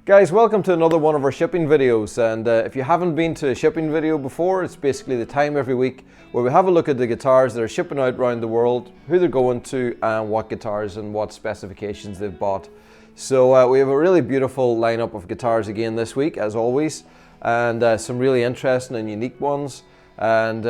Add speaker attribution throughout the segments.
Speaker 1: Guys, welcome to another one of our shipping videos, and if you haven't been to a shipping video before, it's basically the time every week where we have a look at the guitars that are shipping out around the world, who they're going to, and what guitars and what specifications they've bought. So we have a really beautiful lineup of guitars again this week, as always, and some really interesting and unique ones, and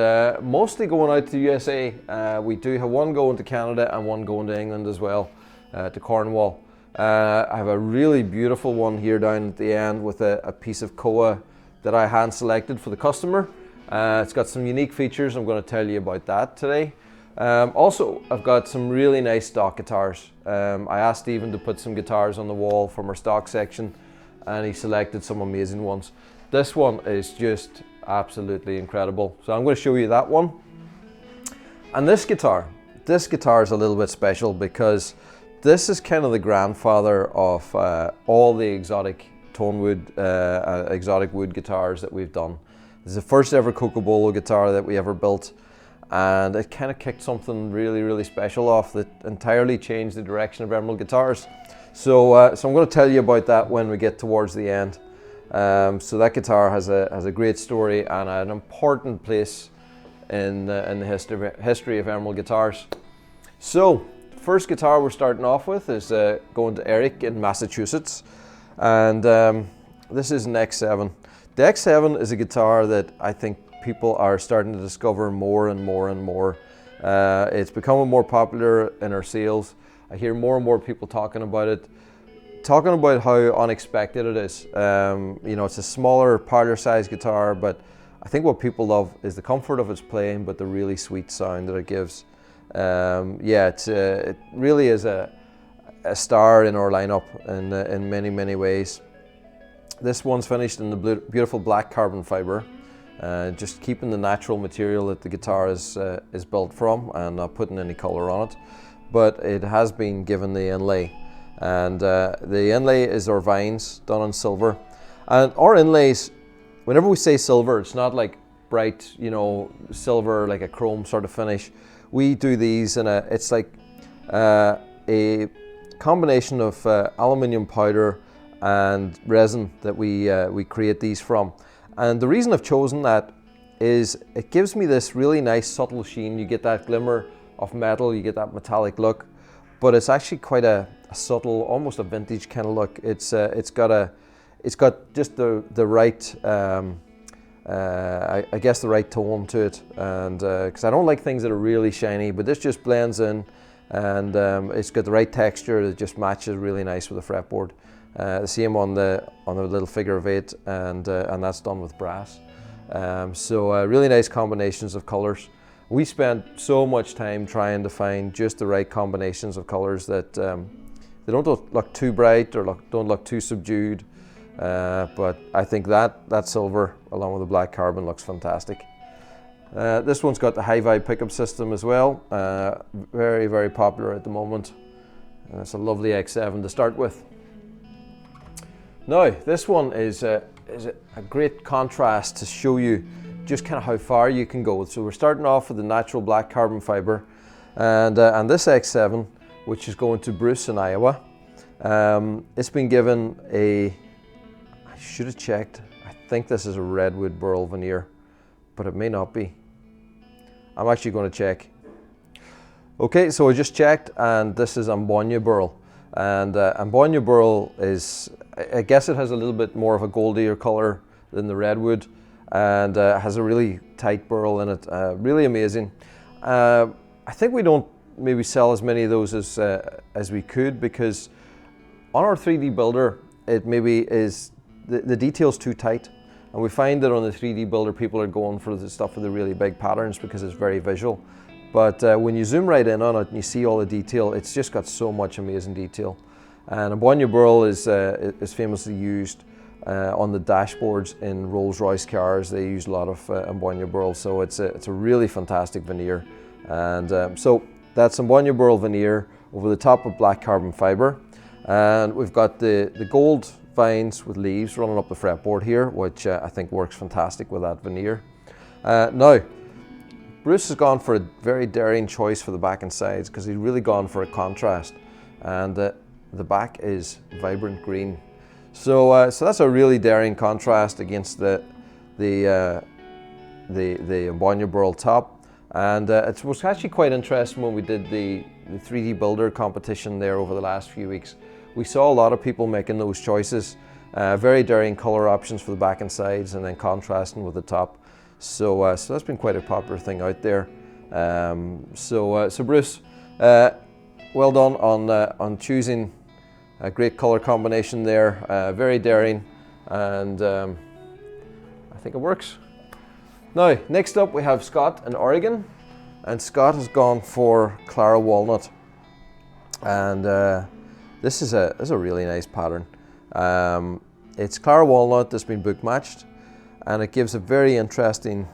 Speaker 1: mostly going out to the USA. We do have one going to Canada and one going to England as well, to Cornwall. I have a really beautiful one here down at the end with a piece of koa that I hand selected for the customer. It's got some unique features. I'm going to tell you about that today. Also, I've got some really nice stock guitars. I asked Stephen to put some guitars on the wall from our stock section, and he selected some amazing ones. This one is just absolutely incredible. So I'm going to show you that one. And this guitar is a little bit special because this is kind of the grandfather of all the exotic tonewood, exotic wood guitars that we've done. It's the first ever Cocobolo guitar that we ever built, and it kind of kicked something really special off that entirely changed the direction of emerald guitars. So, so I'm going to tell you about that when we get towards the end. So that guitar has a great story and an important place in the history of emerald guitars. So, first guitar we're starting off with is going to Eric in Massachusetts, and this is an X7. The X7 is a guitar that I think people are starting to discover more and more. It's becoming more popular in our sales. I hear more and more people talking about how unexpected it is. You know, it's a smaller, parlor size guitar, but I think what people love is the comfort of its playing, but the really sweet sound that it gives. Yeah, it really is a star in our lineup in many ways. This one's finished in the beautiful black carbon fiber, just keeping the natural material that the guitar is built from and not putting any color on it. But it has been given the inlay, and the inlay is our vines done in silver. And our inlays, whenever we say silver, it's not like bright, you know, silver like a chrome sort of finish. We do these in it's like a combination of aluminium powder and resin that we create these from. And the reason I've chosen that is it gives me this really nice subtle sheen. You get that glimmer of metal, you get that metallic look, but it's actually quite a subtle, almost a vintage kind of look. It's got just the right I guess the right tone to it, and because I don't like things that are really shiny, but this just blends in, and it's got the right texture that just matches really nice with the fretboard. The same on the little figure of 8, and that's done with brass. So really nice combinations of colors. We spent so much time trying to find just the right combinations of colors that they don't look too bright or don't look too subdued. But I think that silver along with the black carbon looks fantastic. This one's got the high vibe pickup system as well, very popular at the moment. It's a lovely X7 to start with. Now this one is a great contrast to show you just kind of how far you can go. So we're starting off with the natural black carbon fiber, and this X7, which is going to Bruce in Iowa. It's been given I should have checked. I think this is a redwood burl veneer, but it may not be. I'm actually going to check. Okay, so I just checked, and this is Ambonia burl. And Ambonia burl is, I guess it has a little bit more of a goldier color than the redwood, and has a really tight burl in it. Really amazing. I think we don't maybe sell as many of those as we could, because on our 3D builder, it maybe is the detail's too tight, and we find that on the 3D builder people are going for the stuff with the really big patterns because it's very visual. But when you zoom right in on it and you see all the detail, it's just got so much amazing detail. And Ambonia burl is famously used on the dashboards in Rolls-Royce cars. They use a lot of Ambonia burl, so it's a really fantastic veneer. And so that's Ambonia burl veneer over the top of black carbon fiber, and we've got the gold vines with leaves running up the fretboard here, which I think works fantastic with that veneer. Now, Bruce has gone for a very daring choice for the back and sides, because he's really gone for a contrast, and the back is vibrant green. So that's a really daring contrast against the Embonya burl top, and it was actually quite interesting when we did the 3D builder competition there over the last few weeks. We saw a lot of people making those choices, very daring color options for the back and sides, and then contrasting with the top. So that's been quite a popular thing out there. So Bruce, well done on choosing a great color combination there, very daring, and I think it works. Now, next up we have Scott in Oregon, and Scott has gone for Clara Walnut, and this is a really nice pattern. It's Clara Walnut that's been book matched, and it gives a very interesting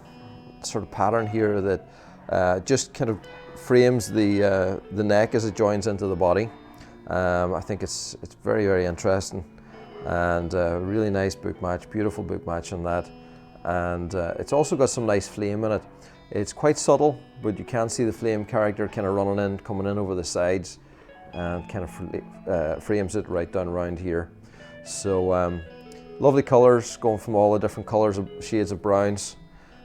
Speaker 1: sort of pattern here that just kind of frames the neck as it joins into the body. I think it's very, very interesting, and really nice book match, beautiful book match on that. And it's also got some nice flame in it. It's quite subtle, but you can see the flame character kind of running in, coming in over the sides, and kind of frames it right down around here. So lovely colors, going from all the different colors, shades of browns,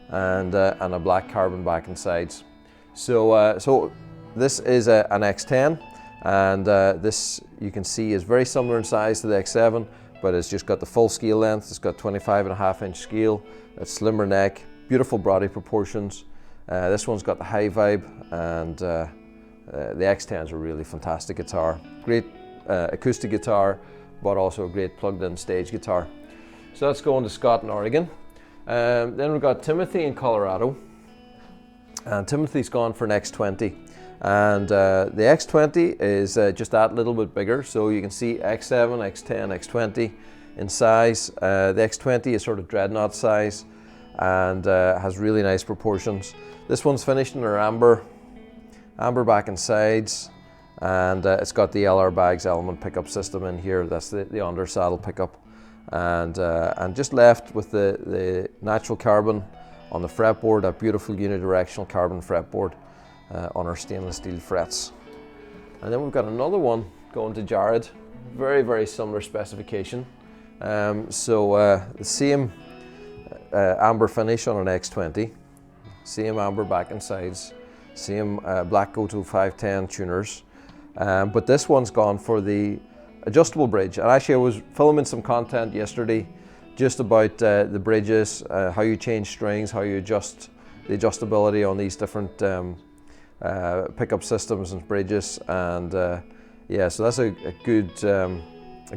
Speaker 1: and a black carbon back and sides. So this is an X10, and this you can see is very similar in size to the X7, but it's just got the full scale length. It's got 25.5-inch scale, it's slimmer neck, beautiful body proportions. This one's got the high vibe, and the X10 is a really fantastic guitar. Great acoustic guitar, but also a great plugged-in stage guitar. So that's going to Scott in Oregon. Then we've got Timothy in Colorado, and Timothy's gone for an X20. And the X20 is just that little bit bigger, so you can see X7, X10, X20 in size. The X20 is sort of dreadnought size, and has really nice proportions. This one's finished in our amber back and sides, and it's got the LR Bags element pickup system in here. That's the under saddle pickup, and just left with the natural carbon on the fretboard, that beautiful unidirectional carbon fretboard on our stainless steel frets. And then we've got another one going to Jared, very, very similar specification. The same amber finish on an X20, same amber back and sides, same black Goto 510 tuners, but this one's gone for the adjustable bridge. And actually I was filming some content yesterday just about the bridges, how you change strings, how you adjust the adjustability on these different pickup systems and bridges, and yeah, so that's a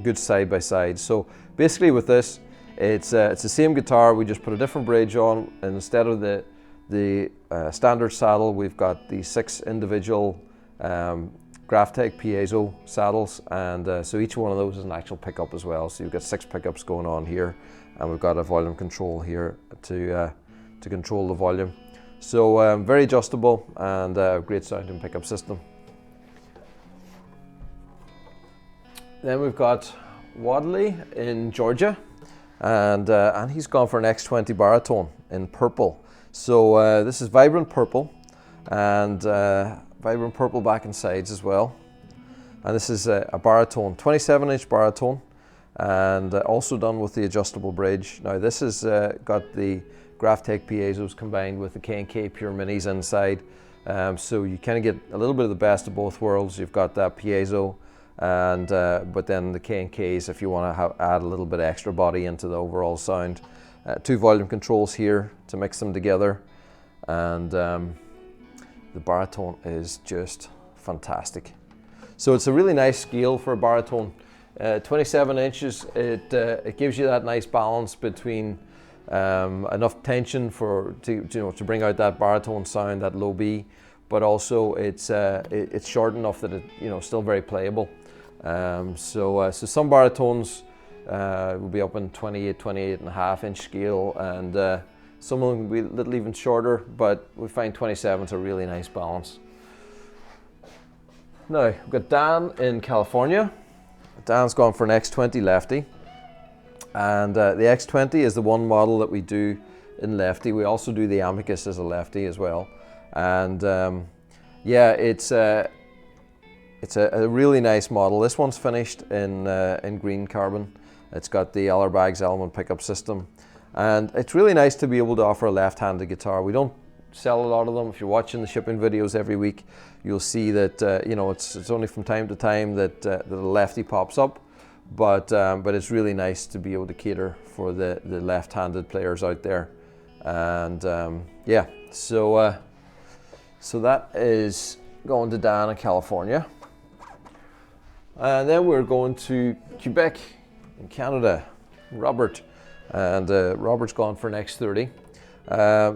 Speaker 1: good side by side. So basically with this, it's the same guitar, we just put a different bridge on, and instead of the standard saddle, we've got the 6 individual Graphtec piezo saddles, and so each one of those is an actual pickup as well. So you've got 6 pickups going on here, and we've got a volume control here to control the volume. So very adjustable, and great sounding pickup system. Then we've got Wadley in Georgia, and he's gone for an X20 baritone in purple. So this is vibrant purple, and vibrant purple back and sides as well. And this is a baritone, 27-inch baritone, and also done with the adjustable bridge. Now this has got the Graphtec piezos combined with the K&K Pure Minis inside, so you kind of get a little bit of the best of both worlds. You've got that piezo, and but then the K&Ks if you want to add a little bit extra body into the overall sound. 2 volume controls here to mix them together, and the baritone is just fantastic. So it's a really nice scale for a baritone. 27 inches, it gives you that nice balance between enough tension to bring out that baritone sound, that low B, but also it's short enough that it still very playable. So some baritones will be up in 28.5-inch scale, and some of them will be a little even shorter, but we find 27 is a really nice balance. Now we've got Dan in California. Dan's gone for an X20 lefty, and the X20 is the one model that we do in lefty. We also do the Amicus as a lefty as well, and yeah, it's a really nice model. This one's finished in green carbon, It's got the Ellerbags element pickup system, and it's really nice to be able to offer a left-handed guitar. We don't sell a lot of them. If you're watching the shipping videos every week, you'll see that you know, it's only from time to time that the lefty pops up, but it's really nice to be able to cater for the left-handed players out there. And yeah, so that is going to Dan in California, and then we're going to Quebec in Canada, Robert, and Robert's gone for an X30.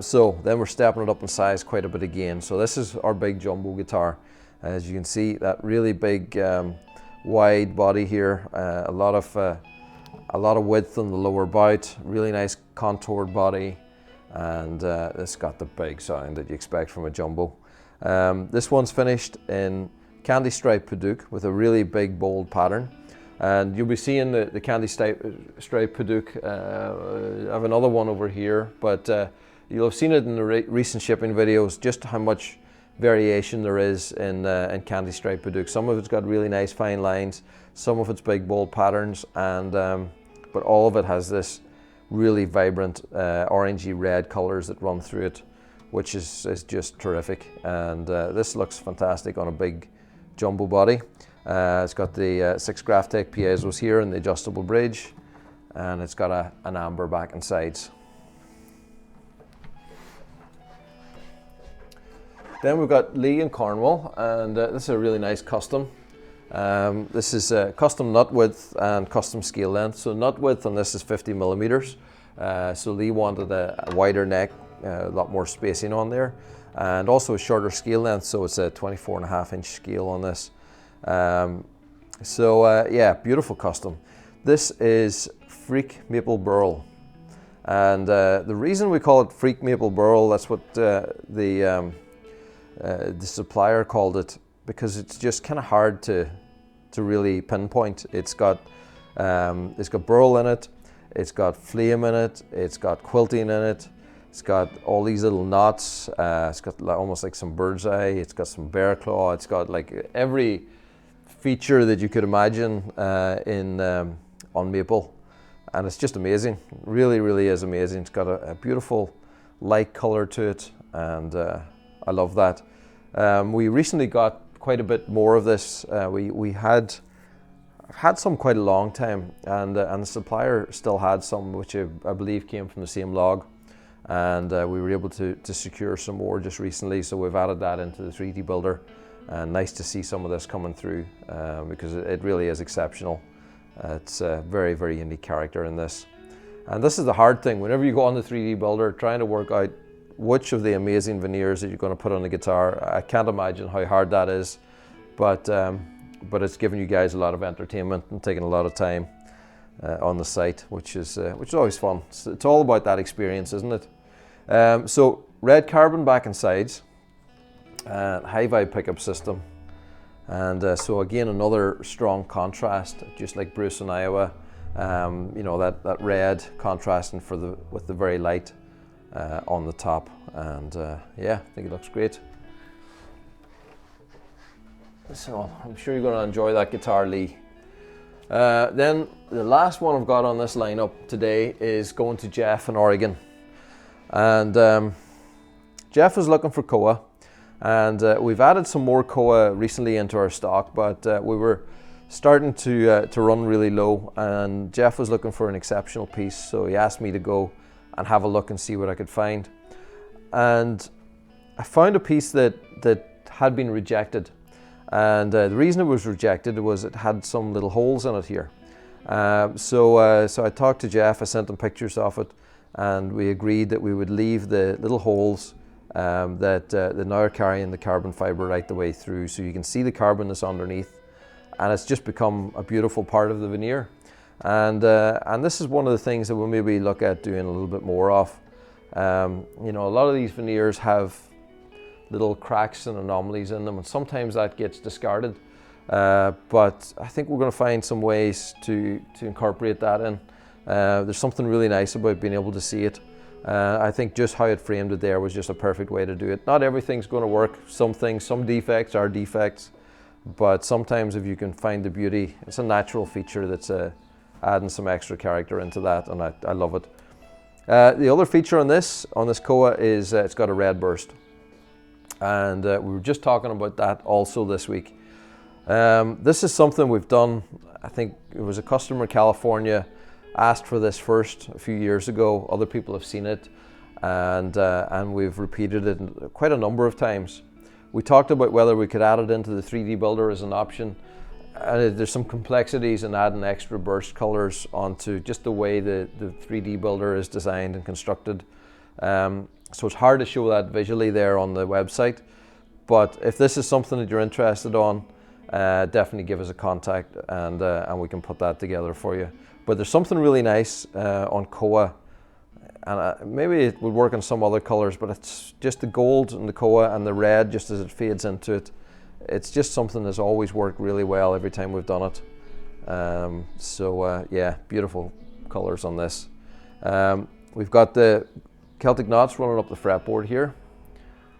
Speaker 1: So then we're stepping it up in size quite a bit again. So this is our big jumbo guitar. As you can see, that really big wide body here, a lot of width on the lower bout, really nice contoured body, and it's got the big sound that you expect from a jumbo. This one's finished in candy stripe Padauk with a really big bold pattern, and you'll be seeing the candy stripe Padauk. I have another one over here, but you'll have seen it in the recent shipping videos just how much variation there is in candy stripe Padauk. Some of it's got really nice fine lines, some of it's big bold patterns, and but all of it has this really vibrant orangey red colors that run through it, which is just terrific. And this looks fantastic on a big jumbo body. It's got the 6 Graphtec piezos here and the adjustable bridge, and it's got an amber back and sides. Then we've got Lee in Cornwall, and this is a really nice custom. This is custom nut width and custom scale length. So nut width on this is 50 millimeters. So Lee wanted a wider neck, a lot more spacing on there, and also a shorter scale length. So it's a 24.5-inch scale on this. Yeah, beautiful custom. This is Freak Maple Burl, and the reason we call it Freak Maple Burl, that's what the supplier called it, because it's just kind of hard to really pinpoint. It's got burl in it, it's got flame in it, it's got quilting in it, it's got all these little knots, it's got almost like some bird's eye, it's got some bear claw, it's got like every feature that you could imagine on maple, and it's just amazing. Really, really is amazing. It's got a beautiful light color to it, and I love that. We recently got quite a bit more of this. We had some quite a long time, and the supplier still had some, which I believe came from the same log, and we were able to secure some more just recently, so we've added that into the 3D builder, and nice to see some of this coming through, because it really is exceptional. It's a very, very unique character in this, and this is the hard thing whenever you go on the 3D builder, trying to work out which of the amazing veneers that you're going to put on the guitar. I can't imagine how hard that is, but it's giving you guys a lot of entertainment and taking a lot of time on the site, which is always fun. It's all about that experience, isn't it? So red carbon back and sides, high vibe pickup system, and so again another strong contrast, just like Bruce in Iowa. You know, that red contrasting with the very light on the top, and yeah, I think it looks great. So I'm sure you're going to enjoy that guitar, Lee. Then the last one I've got on this lineup today is going to Jeff in Oregon, and Jeff is looking for Koa, and we've added some more Koa recently into our stock, but we were starting to run really low, and Jeff was looking for an exceptional piece, so he asked me to go and have a look and see what I could find. And I found a piece that had been rejected, and the reason it was rejected was it had some little holes in it here. So I talked to Jeff, I sent him pictures of it, and we agreed that we would leave the little holes that now are carrying the carbon fiber right the way through, so you can see the carbon that's underneath, and it's just become a beautiful part of the veneer. And this is one of the things that we'll maybe look at doing a little bit more of. You know, a lot of these veneers have little cracks and anomalies in them, and sometimes that gets discarded. But I think we're going to find some ways to incorporate that in. There's something really nice about being able to see it. I think just how it framed it there was just a perfect way to do it. Not everything's going to work. Some defects are defects, but sometimes if you can find the beauty, it's a natural feature that's a adding some extra character into that, and I love it. The other feature on this Koa is it's got a red burst, and we were just talking about that also this week. This is something we've done. I think it was a customer in California asked for this first a few years ago. Other people have seen it, and we've repeated it quite a number of times. We talked about whether we could add it into the 3D builder as an option. There's some complexities in adding extra burst colors onto just the way the 3D builder is designed and constructed. So it's hard to show that visually there on the website. But if this is something that you're interested on, definitely give us a contact, and we can put that together for you. But there's something really nice on Koa, and maybe it would work on some other colors, but it's just the gold in the Koa and the red just as it fades into it. It's just something that's always worked really well every time we've done it. Yeah, beautiful colors on this. We've got the Celtic knots running up the fretboard here,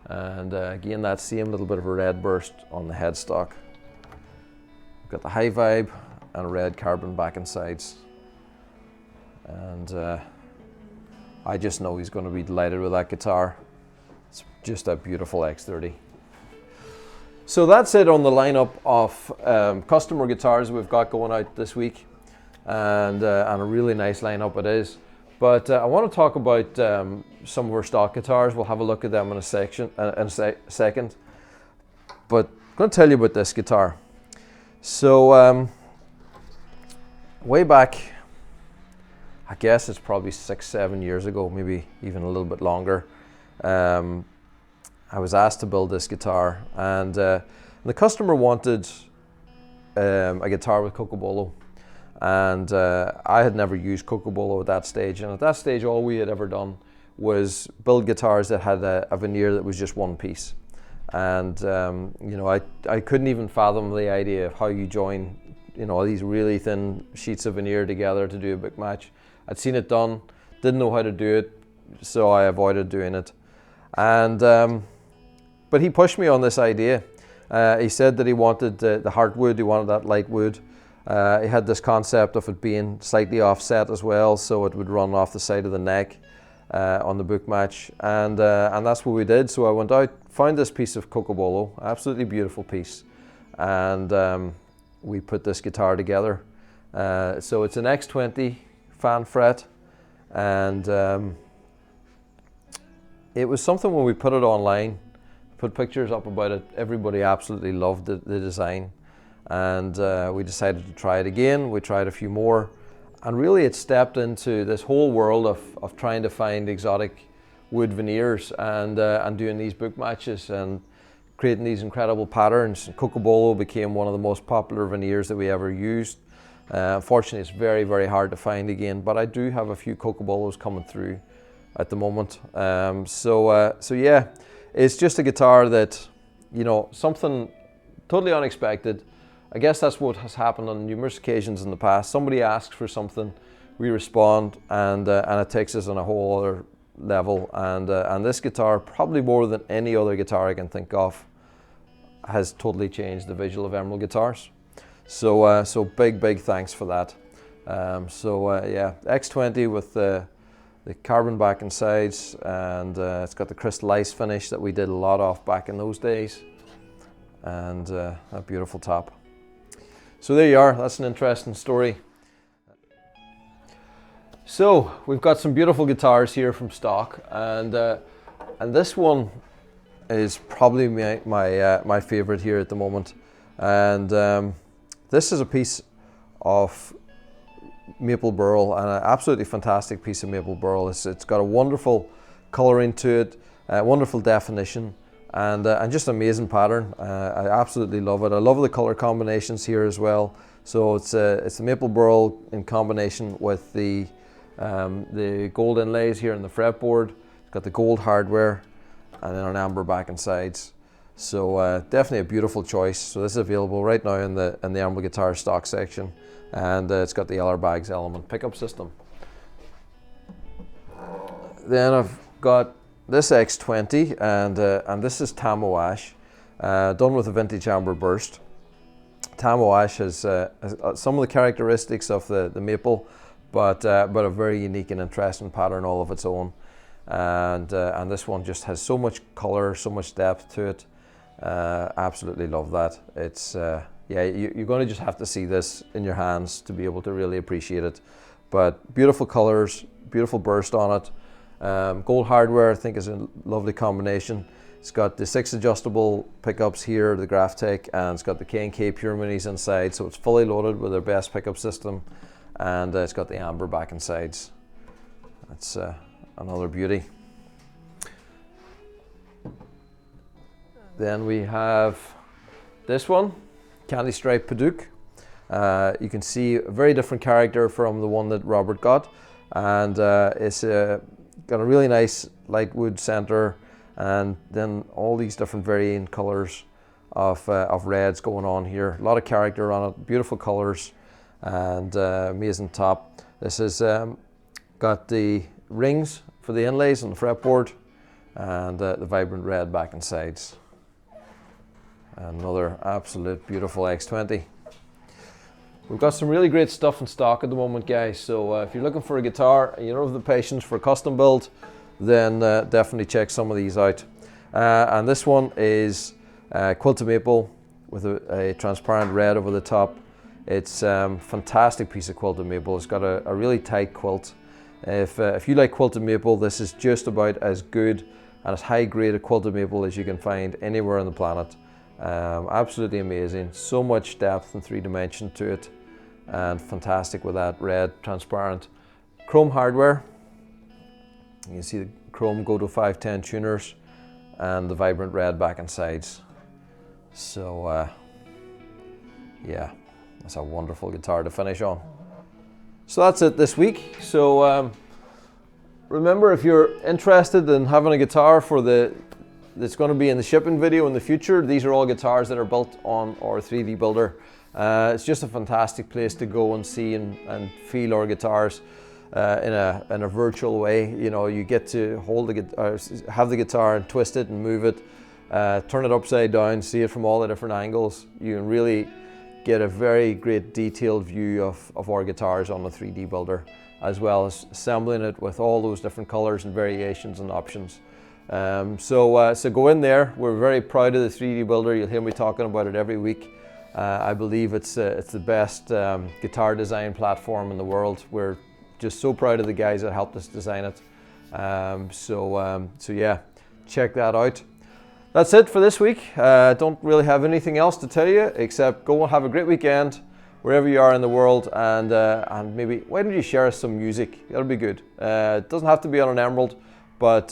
Speaker 1: and again that same little bit of a red burst on the headstock. We've got the high vibe and a red carbon back and sides, and I just know he's going to be delighted with that guitar. It's just a beautiful X30. So that's it on the lineup of customer guitars we've got going out this week, and a really nice lineup it is. But I want to talk about some of our stock guitars. We'll have a look at them in a second. But I'm going to tell you about this guitar. So way back, I guess it's probably 6-7 years ago, maybe even a little bit longer. I was asked to build this guitar, and the customer wanted a guitar with Cocobolo, and I had never used Cocobolo at that stage, and at that stage all we had ever done was build guitars that had a veneer that was just one piece. And you know, I couldn't even fathom the idea of how you join, you know, these really thin sheets of veneer together to do a big match. I'd seen it done, didn't know how to do it, so I avoided doing it. And but he pushed me on this idea. He said that he wanted the heartwood, he wanted that light wood. He had this concept of it being slightly offset as well, so it would run off the side of the neck on the book match, and that's what we did. So I went out, found this piece of Cocobolo, absolutely beautiful piece, and we put this guitar together. So it's an X20 fan fret, and it was something when we put it online, put pictures up about it, everybody absolutely loved the design, and we decided to try it again. We tried a few more, and really it stepped into this whole world of trying to find exotic wood veneers and doing these book matches and creating these incredible patterns. Cocobolo became one of the most popular veneers that we ever used. Unfortunately, it's very, very hard to find again, but I do have a few Cocobolos coming through at the moment. So yeah, it's just a guitar that, you know, something totally unexpected. I guess that's what has happened on numerous occasions in the past. Somebody asks for something, we respond, and it takes us on a whole other level. And this guitar, probably more than any other guitar I can think of, has totally changed the visual of Emerald guitars. So big thanks for that. Yeah, X20 with the carbon back and sides, and it's got the crystal ice finish that we did a lot of back in those days, and a beautiful top. So there you are, that's an interesting story. So we've got some beautiful guitars here from stock, and this one is probably my favorite here at the moment. And this is a piece of maple burl, and an absolutely fantastic piece of maple burl. It's got a wonderful coloring to it, wonderful definition, and just amazing pattern. I absolutely love it. I love the color combinations here as well. So it's the maple burl in combination with the gold inlays here in the fretboard. It's got the gold hardware and then an amber back and sides. So definitely a beautiful choice. So this is available right now in the Emerald Guitar stock section, and it's got the LR Bags element pickup system. Then I've got this X20, and this is Tamo Ash, done with a vintage amber burst. Tamo ash has some of the characteristics of the maple, but a very unique and interesting pattern all of its own. And this one just has so much color, so much depth to it. Absolutely love that. It's yeah, you're going to just have to see this in your hands to be able to really appreciate it. But beautiful colors, beautiful burst on it. Gold hardware, I think, is a lovely combination. It's got the 6 adjustable pickups here, the Graphtec, and it's got the K&K Pure Minis inside, so it's fully loaded with their best pickup system, and it's got the amber back and sides. That's another beauty. Then we have this one, Candy Stripe Padauk. You can see a very different character from the one that Robert got, and it's got a really nice light wood center, and then all these different varying colors of reds going on here. A lot of character on it, beautiful colors, and amazing top. This has got the rings for the inlays on the fretboard, and the vibrant red back and sides. Another absolute beautiful X20. We've got some really great stuff in stock at the moment, guys, so if you're looking for a guitar and you don't have the patience for a custom build, then definitely check some of these out. And this one is quilted maple with a transparent red over the top. It's a fantastic piece of quilted maple. It's got a really tight quilt. If you like quilted maple, this is just about as good and as high grade a quilted maple as you can find anywhere on the planet. Absolutely amazing. So much depth and 3 dimension to it, and fantastic with that red transparent chrome hardware. You can see the chrome go to 510 tuners and the vibrant red back and sides. So yeah, that's a wonderful guitar to finish on. So that's it this week. So remember, if you're interested in having a guitar that's going to be in the shipping video in the future, these are all guitars that are built on our 3D builder. It's just a fantastic place to go and see and feel our guitars in a virtual way. You know, you get to hold the guitar, have the guitar and twist it and move it, turn it upside down, see it from all the different angles. You can really get a very great detailed view of our guitars on the 3D builder, as well as assembling it with all those different colors and variations and options. So go in there. We're very proud of the 3D builder. You'll hear me talking about it every week. I believe it's the best guitar design platform in the world. We're just so proud of the guys that helped us design it. So yeah, check that out. That's it for this week. Don't really have anything else to tell you except go and have a great weekend wherever you are in the world, and maybe why don't you share us some music? That'll be good. It doesn't have to be on an Emerald, but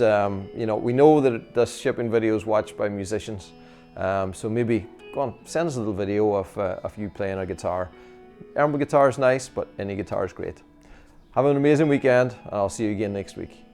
Speaker 1: you know, we know that this shipping video is watched by musicians, so maybe go on, send us a little video of you playing a guitar. Emerald guitar is nice, but any guitar is great. Have an amazing weekend, and I'll see you again next week.